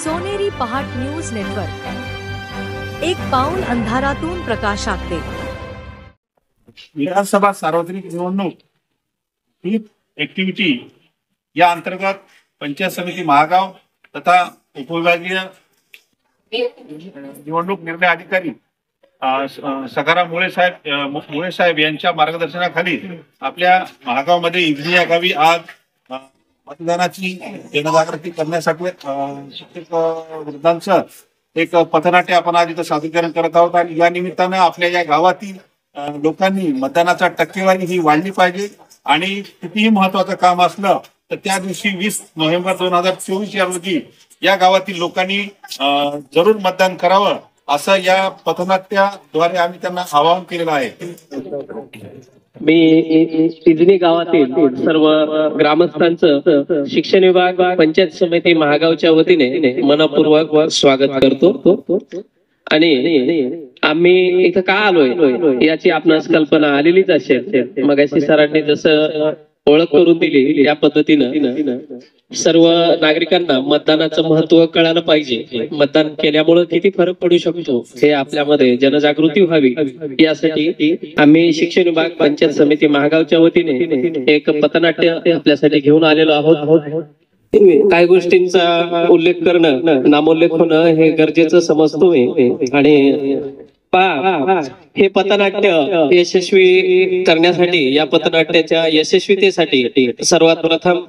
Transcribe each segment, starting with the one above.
सोनेरी पहाट news network, एक पाऊल अंधारातून प्रकाशाकडे। विधानसभा सार्वत्रिक निवडणूक ही ऍक्टिव्हिटी या अंतर्गत पंचायत समिती महागाव तथा उपविभागीय निवडणूक निर्णय अधिकारी सखाराम मुळे साहेब यांच्या मार्गदर्शनाखाली आपल्या महागावमध्ये इजनी या गावी आज मतदानाची जनजागृती करण्यासाठी शिक्षक वृद्धांचं एक पथनाट्य आपण आज इथं सादरीकरण करत आहोत। आणि या निमित्तानं आपल्या या गावातील लोकांनी मतदानाचा टक्केवारी ही वाढली पाहिजे आणि कितीही महत्वाचं काम असलं तर त्या दिवशी 20 नोव्हेंबर 2024 या रोजी या गावातील लोकांनी जरूर मतदान करावं असं या पथनाट्याद्वारे आम्ही त्यांना आवाहन केलेलं आहे। मी इजनी गावातील सर्व ग्रामस्थांचं शिक्षण विभाग पंचायत समिती महागावच्या वतीने मनपूर्वक स्वागत करतो। आणि आम्ही इथं का आलोय याची आपणास कल्पना आलेलीच असेल। मगाशी सरांनी जसं ओळख करून दिली या पद्धतीनं सर्व नागरिकांना मतदानाचं महत्व कळालं पाहिजे। मतदान केल्यामुळे किती फरक पडू शकतो हे आपल्यामध्ये जनजागृती व्हावी यासाठी आम्ही शिक्षण विभाग पंचायत समिती महागावच्या वतीने एक पथनाट्य आपल्यासाठी घेऊन आलेलो आहोत। काही गोष्टींचा उल्लेख करणं नामोल्लेख होणं हे गरजेचं समजतोय। आणि हे पथनाट्य यशस्वी करण्यासाठी या पथनाट्याच्या यशस्वीतेसाठी सर्वात प्रथम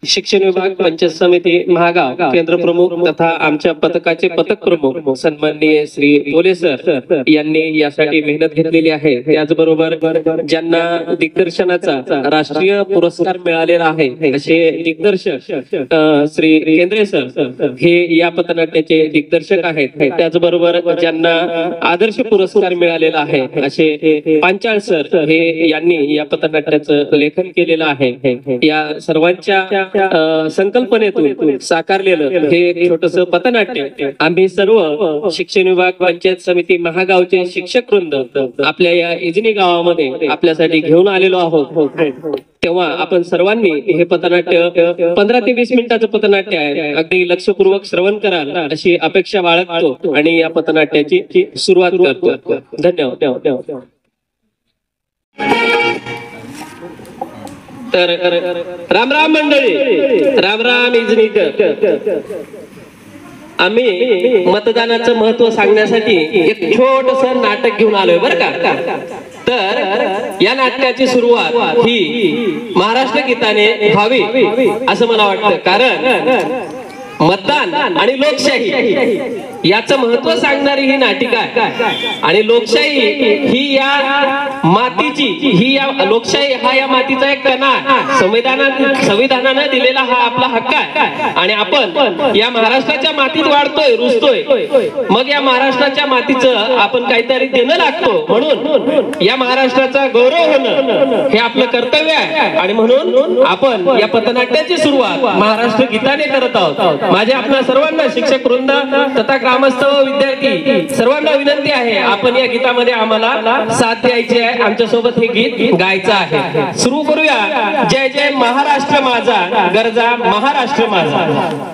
शिक्षण विभाग पंचायत समिती महागाव केंद्र प्रमुख तथा आमच्या पथकाचे पथक प्रमुख सन्माननीय श्री बोले सर यांनी यासाठी मेहनत घेतलेली आहे। त्याचबरोबर ज्यांना दिग्दर्शनाचा राष्ट्रीय पुरस्कार मिळालेला आहे असे दिग्दर्शक श्री केंद्रे सर हे या पथनाट्याचे दिग्दर्शक आहेत। त्याचबरोबर ज्यांना आदर्श पुरस्कार मिळालेला आहे असे पांचाळ सर हे यांनी या पथनाट्याचं लेखन केलेलं आहे। या सर्वांच्या संकल्पनेतून साकारलेलं हे छोटस पथनाट्य आम्ही सर्व शिक्षण विभाग पंचायत समिती महागावचे शिक्षक वृंद आपल्या या इजनी गावामध्ये आपल्यासाठी घेऊन आलेलो आहोत। तेव्हा आपण सर्वांनी हे पथनाट्य 15 ते 20 मिनिटाचं पथनाट्य आहे, अगदी लक्षपूर्वक श्रवण कराल अशी अपेक्षा बाळगतो आणि या पथनाट्याची सुरुवात करतो। धन्यवाद। तर राम राम मंडळी, राम राम इजनीकर। आम्ही मतदानाचं महत्व सांगण्यासाठी एक छोटस नाटक घेऊन आलोय बरं का। तर या नाटकाची सुरुवात ही महाराष्ट्र गीताने व्हावी असं मला वाटतं, कारण मतदान आणि लोकशाही याचं महत्व सांगणारी ही नाटिका आहे। आणि लोकशाही ही या मातीची लोकशाही हा या मातीचा एक कणा संविधानाने दिलेला हा आपला हक्क आहे। आणि आपण या महाराष्ट्राच्या मातीत वाढतोय रुजतोय, मग या महाराष्ट्राच्या मातीचं आपण काहीतरी देणं लागतो, म्हणून या महाराष्ट्राचा गौरव होणं हे आपलं कर्तव्य आहे। आणि म्हणून आपण या पथनाट्याची सुरुवात महाराष्ट्र गीताने करत आहोत। माझ्या आपल्या सर्वांना शिक्षक वृंद तथा ग्रामस्थ व विद्यार्थी सर्वांना विनंती आहे, आपण या गीतामध्ये आम्हाला साथ द्यायची आहे, आमच्या सोबत हे गीत गायचं आहे। सुरू करूया। जय जय महाराष्ट्र माझा, गरजा महाराष्ट्र माझा।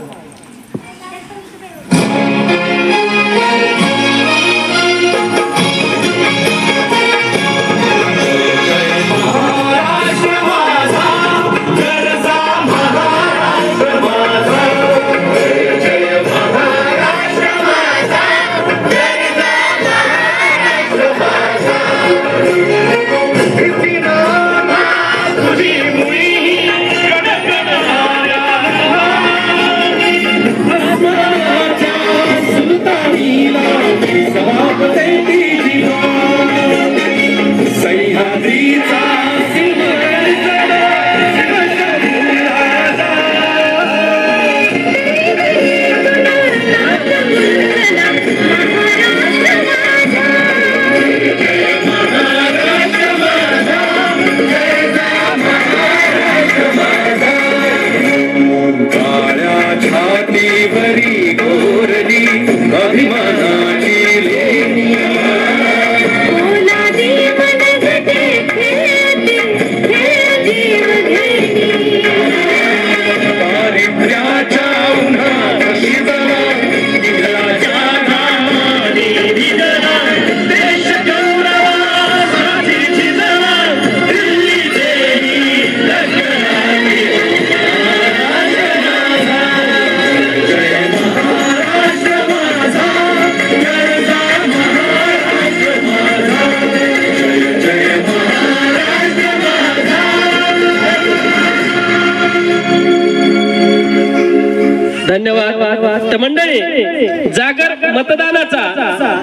मंडळी,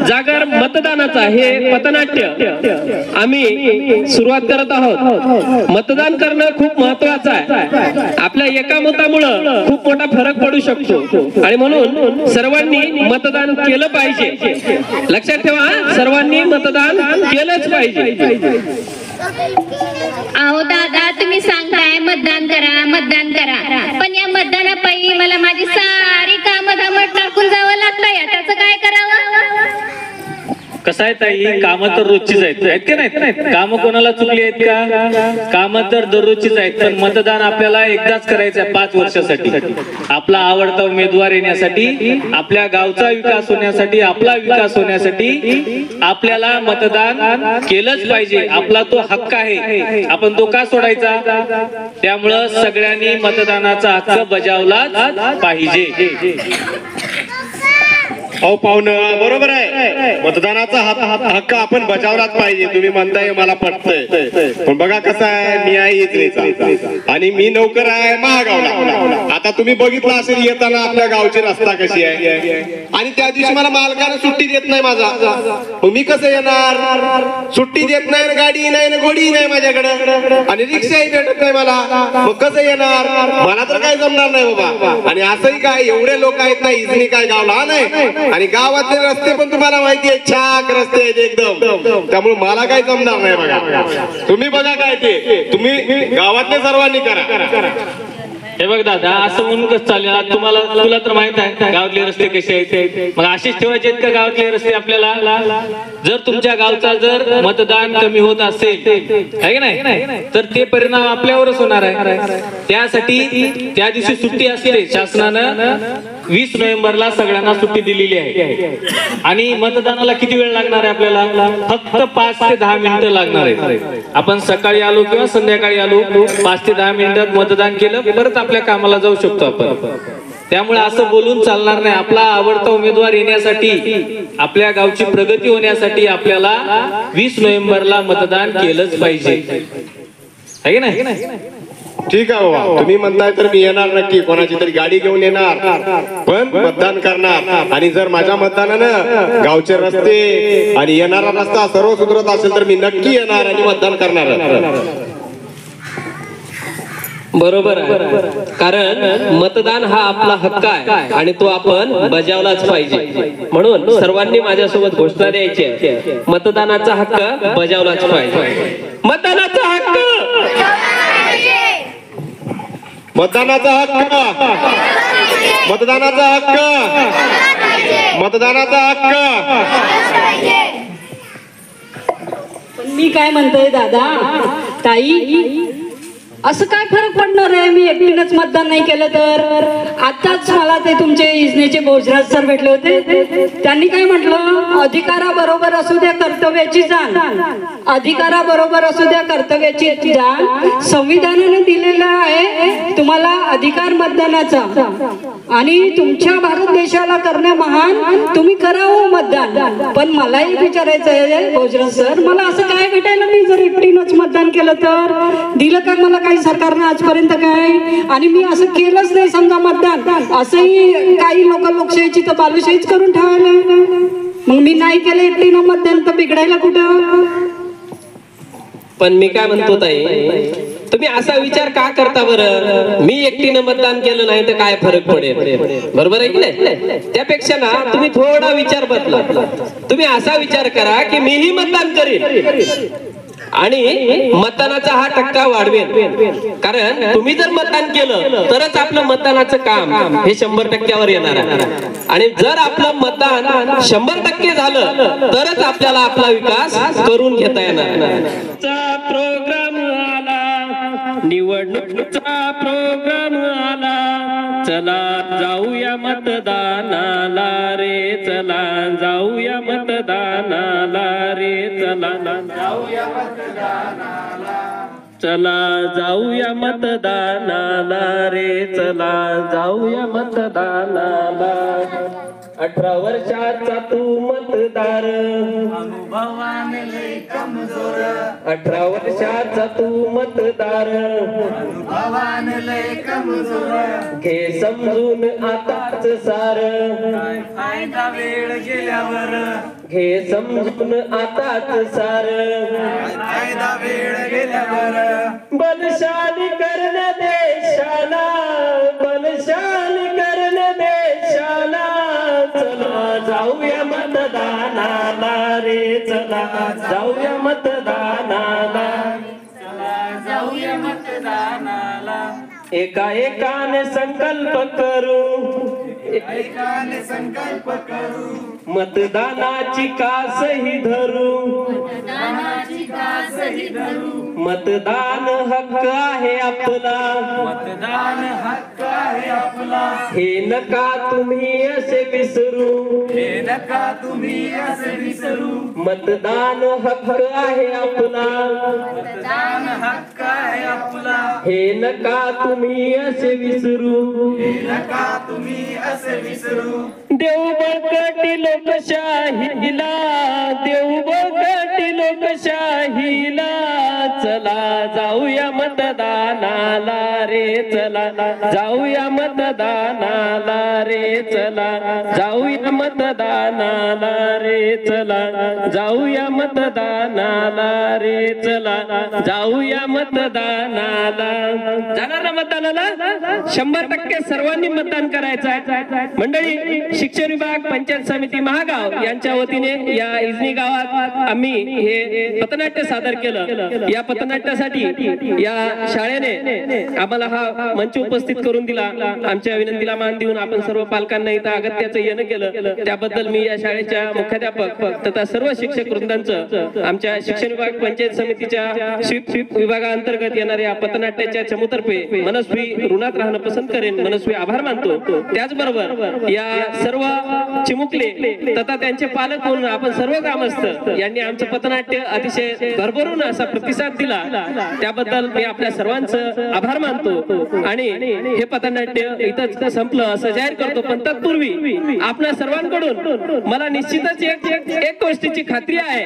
जागर मतदानाचा हे पथनाट्य आम्ही सुरुवात करत आहोत. मतदान करणं खूप महत्वाचं आहे. आपल्या एका मतामुळं खूप मोठा फरक पडू शकतो आणि म्हणून सर्वांनी मतदान केलं पाहिजे. लक्षात ठेवा, सर्वांनी मतदान केलंच पाहिजे. अहो दादा, तुम्ही सांगताय मतदान करा, पण या मतदानापायी मला माझी सारी कामं धामट टाकून जावं लागतंय. त्याचं काय करावं? कसं आहे ताई, कामं तर रोजचीच आहेत की नाही? कामं कोणाला चुकली आहेत का? कामं तर दररोजचीच आहेत, पण मतदान आपल्याला एकदाच करायचं आहे 5 वर्षासाठी. आपला आवडता उमेदवार येण्यासाठी, आपल्या गावचा विकास होण्यासाठी, आपला विकास होण्यासाठी आपल्याला मतदान केलंच पाहिजे. आपला तो हक्क आहे, आपण तो का सोडायचा? त्यामुळं सगळ्यांनी मतदानाचा हक्क बजावलाच पाहिजे. अहो पाहुणं, बरोबर आहे, मतदानाचा हक्क आपण बजावलाच पाहिजे. तुम्ही म्हणताय, मला पटतंय, पण बघा कसं आहे, मी आहे इथलेचा आणि मी नोकर आहे महागावला. आता तुम्ही बघितलं असेल येताना आपल्या गावची रस्ता कशी आहे, आणि त्या दिवशी मला मालकाने सुट्टी देत नाही माझा, मग मी कसं येणार? सुट्टी देत नाही, गाडी नाही ना घोडी नाही माझ्याकडे, आणि रिक्षाही भेटत नाही मला, मग कसं येणार? मला तर काही जमणार नाही बाबा. आणि असंही काय, एवढे लोक आहेत ना, इजनी काय गाव लहान आहे, आणि गावातले रस्ते पण तुम्हाला माहिती आहे, छाक रस्ते आहेत एकदम, त्यामुळे मला काही जमणार नाही. बघा तुम्ही, बघा काय ते तुम्ही गावातले सर्वांनी करा. हे बघ दादा, असं म्हणून कसं चालेल? तुला तर माहित आहे गावातले रस्ते कसे आहेत. मग असेच ठेवायचे आहेत का गावातले रस्ते आपल्याला? जर तुमच्या गावचा जर मतदान कमी होत असेल आहे की नाही, तर ते परिणाम आपल्यावरच होणार आहे. त्यासाठी त्या दिवशी सुट्टी असते, शासनानं 20 नोव्हेंबरला सगळ्यांना सुट्टी दिलेली आहे. आणि मतदानाला किती वेळ लागणार आहे आपल्याला? फक्त 5 ते 10 मिनिटं लागणार आहे. आपण सकाळी आलो किंवा संध्याकाळी आलो, 5 ते 10 मिनिटात मतदान केलं, परत आपल्या कामाला जाऊ शकतो आपण. त्यामुळे असं बोलून चालणार नाही. आपला आवडता उमेदवार येण्यासाठी, आपल्या गावची प्रगती होण्यासाठी आपल्याला 20 नोव्हेंबरला मतदान केलंच पाहिजे, आहे की नाही? ठीक आहे बाबा, तुम्ही म्हणताय तर मी येणार नक्की, कोणाची तरी गाडी घेऊन येणार, पण मतदान करणार. आणि जर माझ्या मतदानानं गावचे रस्ते आणि येणारा रस्ता सर्व सुधरत असेल तर मी नक्की येणार आणि मतदान करणार. बरोबर आहे, कारण मतदान हा आपला हक्क आहे आणि तो आपण बजावलाच पाहिजे. म्हणून सर्वांनी माझ्यासोबत घोषणा द्यायची आहे, मतदानाचा हक्क बजावलाच पाहिजे. मतदानाचा हक्क, मतदानाचा हक्क, मतदानाचा हक्क, मतदानाचा हक्क. पण मी काय म्हणतोय दादा, ताई, असं काय फरक पडणार आहे मी एकटीनच मतदान नाही केलं तर? आताच मला ते तुमचे इजनेचे भोजराज सर भेटले होते, त्यांनी काय म्हटलं, अधिकाराबरोबर असू द्या कर्तव्याची जाण, अधिकाराबरोबर असू द्या कर्तव्याची जाण. संविधानाने दिलेला आहे तुम्हाला अधिकार मतदानाचा, आणि तुमच्या भारत देशाला करण्या महान, तुम्ही करावं मतदान. पण मलाही विचारायचं आहे भोजराज सर, मला असं काय भेटायला मी जर एकटीनच मतदान केलं तर? दिलं का मला काही सरकारनं आजपर्यंत काय? आणि मी असं केलंच नाही समजा मतदान, असंही काही लोक लोकशाहीची तर बालुशाहीच करून ठेवायला, मग मी नाही केलं एकटीनं मतदान तर बिघडायला कुठं? पण मी काय म्हणतो ताई, तुम्ही असा विचार का करता बरं? मी एकटीनं मतदान केलं नाही तर काय फरक पडेल? बरोबर आहे की नाही? त्यापेक्षा ना तुम्ही थोडा विचार बदला. तुम्ही असा विचार करा की मीही मतदान करेन आणि मतदानाचा हा टक्का वाढवेल. कारण तुम्ही जर मतदान केलं तरच आपलं मतदानाचं काम हे 100% येणार आहे. आणि जर आपलं मतदान 100% झालं तरच आपल्याला आपला विकास करून घेता येणार. प्रोग्राम आला, निवडणुकीचा प्रोग्राम आला, चला जाऊया मतदानाला रे, चला जाऊया मतदानाला रे, चला जाऊया मतदानाला, चला जाऊया मतदानाला रे, चला जाऊया मतदानाला. 18 वर्षाचा तू मतदार, 18 वर्षाचा तू मतदार, घे समजून आताच सार, फायदा वेळ गेल्यावर, घे समजून आताच सार, फायदा वेळ गेल्यावर, बलशाली कर्ण देशाला, बलशाली कर्ण देशाला, चला जाऊया मतदानाला रे, चला जाऊया मतदानाला, जाऊया मतदानाला, एका एकाने संकल्प करू, एकाने संकल्प करू, मतदानाची कासही धरू, मतदानाची कासही धरू, मतदान हक्क आहे आपला, मतदान हक्क आहे आपला, हे नका तुम्ही असे विसरू, हे नका तुम्ही असे विसरू, मतदान हक्क आहे आपला, मतदान हक्क आहे आपला, हे नका तुम्ही असे विसरू, हे नका तुम्ही असे विसरू, देऊ बळकटी लोकशाहीला, देऊ बळकटी लोकशाहीला, चला जाऊया मतदानाला रे, चला जाऊया मतदानाला रे, चला जाऊया मतदानाला रे, चला जाऊया मतदानाला रे, चला जाऊया मतदानाला. जाणार ना मतदानाला? 100% सर्वांनी मतदान करायचं आहे. मंडळी, शिक्षण विभाग पंचायत समिती महागाव यांच्या वतीने या इजनी गावात आम्ही हे पथनाट्य सादर केलं. या पथनाट्यासाठी या शाळेने आम्हाला हा मंच उपस्थित करून दिला. आमच्या विनंतीला मान देऊन आपण सर्व पालकांना इथं अगत्याचं येणं केलं. त्याबद्दल मी या शाळेच्या मुख्याध्यापक तथा सर्व शिक्षक वृंदांचं आमच्या शिक्षण विभाग पंचायत समितीच्या स्वीप विभागाअंतर्गत येणाऱ्या पथनाट्याच्या चमूतर्फे मनस्वी ऋणात राहणं पसंत करेन, मनस्वी आभार मानतो. त्याचबरोबर या सर्व चिमुकले तथा त्यांचे पालक म्हणून आपण सर्व ग्रामस्थ यांनी आमचं पथनाट्य अतिशय भरभरून असा प्रतिसाद दिला. त्याबद्दल मी आपल्या सर्वांचं आभार मानतो आणि हे पथनाट्य इथंच संपलं असं जाहीर करतो. पण तत्पूर्वी आपल्या सर्वांकडून मला निश्चितच एक गोष्टीची खात्री आहे,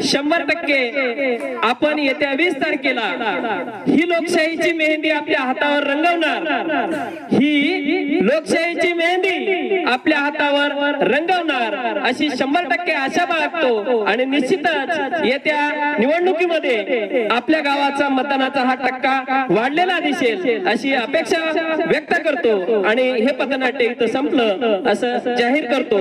100% आपण येत्या 20 तारखेला ही लोकशाहीची मेहंदी आपल्या हातावर रंगवणार. ही लोकशाहीची मेहंदी आपल्या हातावर रंगवणार अशी 100% आशा बाळगतो आणि निश्चितच येत्या निवडणुकीमध्ये आपल्या गावाचा मतदानाचा हा टक्का वाढलेला दिसेल अशी अपेक्षा व्यक्त करतो आणि हे पथनाट्य इथं संपलं असं जाहीर करतो.